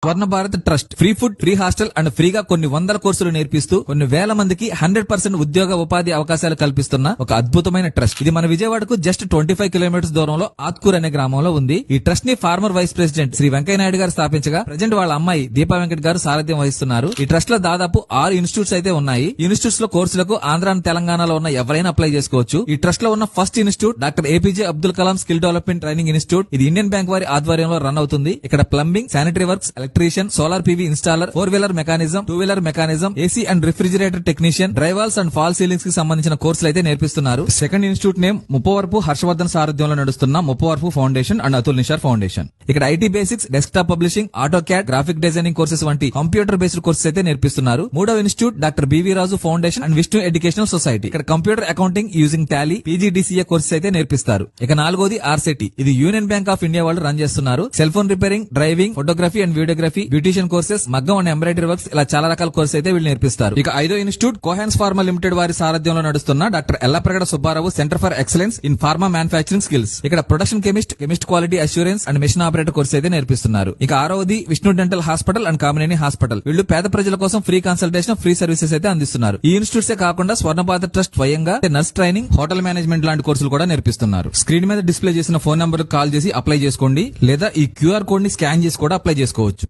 Swarna Bharat trust free food, free hostel and ఫ్రీగా కొన్ని వందల కోర్సులు నేర్పిస్తూ కొన్ని వేల మందికి 100% ఉద్యోగ ఉపాధి అవకాశాలు కల్పిస్తున్న ఒక అద్భుతమైన ట్రస్ట్. ఇది మన విజయవాడకు జస్ట్ 25 కిలోమీటర్స్ దూరంలో ఆత్కూర్ అనే గ్రామంలో ఉంది. ఈ ట్రస్ట్ ని former vice president Shri Venkaiah Naidu గారు స్థాపించగా ప్రజెంట్ వాళ్ళ అమ్మాయి దీపా వెంకట్ గారు సారథ్యం వహిస్తున్నారు. ఈ ట్రస్ట్ లో దాదాపు 6 ఇన్స్టిట్యూట్స్ అయితే ఉన్నాయి. ఇన్స్టిట్యూట్స్ లో కోర్సులకు ఆంధ్ర తెలంగాణలో ఉన్న ఎవరైనా అప్లై చేసుకోవచ్చు. ఈ ట్రస్ట్ లో ఉన్న first institute doctor APJ Abdul Kalam skill development training institute. ఇది ఇండియన్ బ్యాంక్ వారి ఆధ్వర్యంలో రన్ అవుతుంది. ఇక్కడ plumbing, sanitary works, electrician, solar PV installer, four wheeler mechanism, two wheeler mechanism, AC and refrigerator technician, drywalls and fall ceilings కి సంబంధించిన కోర్సులు అయితే నేర్పిస్తున్నారు. Second institute name Muppavarapu Harshavardhan సారథ్యంలో నడుస్తున్న Muppavarapu foundation and Atul Nishar foundation. ఇక్కడ IT basics, desktop publishing, auto CAD, graphic designing courses వంటి computer based courses అయితే నేర్పిస్తున్నారు. మూడవ institute doctor BV Raju foundation and Vishnu educational society. ఇక్కడ computer accounting using Tally, PGDCA courses అయితే నేర్పిస్తారు. ఇక నాలుగోది ఆర్సెటి. ఇది యూనియన్ బ్యాంక్ ఆఫ్ ఇండియా వాళ్ళు రన్ చేస్తున్నారు. Cell phone repairing, driving, photography and videography, beautician courses, మగ్గం అండ్ ఎంబ్రాయిడరీ వర్క్స్, ఇలా చాలా రకాల కోర్సెస్ అయితే వీళ్ళు నేర్పిస్తారు. ఇక ఐదో ఇన్స్టిట్యూట్ కోహాన్స్ ఫార్మా లిమిటెడ్ వారి సారథ్యంలో నడుస్తున్న doctor Yellapragada Subbarao centre for excellence in pharma manufacturing skills. ఇక్కడ production chemist quality assurance and machine operator course అయితే నేర్పిస్తున్నారు. ఇక ఆరవది Vishnu dental hospital and Kamineni hospital. వీళ్ళు పేద ప్రజల కోసం ఫ్రీ కన్సల్టేషన్, ఫ్రీ సర్వీసెస్ అయితే అందిస్తున్నారు. ఈ ఇన్స్టిట్యూట్స్ కాకుండా స్వర్ణపాత ట్రస్ట్ స్వయంగా నర్స్ ట్రైనింగ్, హోటల్ మేనేజ్మెంట్ లాంటి కోర్సులు కూడా నేర్పిస్తున్నారు. స్క్రీన్ మీద డిస్ప్లే చేసిన ఫోన్ నంబర్ కాల్ చేసి అప్లై చేసుకోండి, లేదా ఈ క్యూఆర్ కోడ్ ని స్కాన్ చేసి కూడా అప్లై చేసుకోవచ్చు.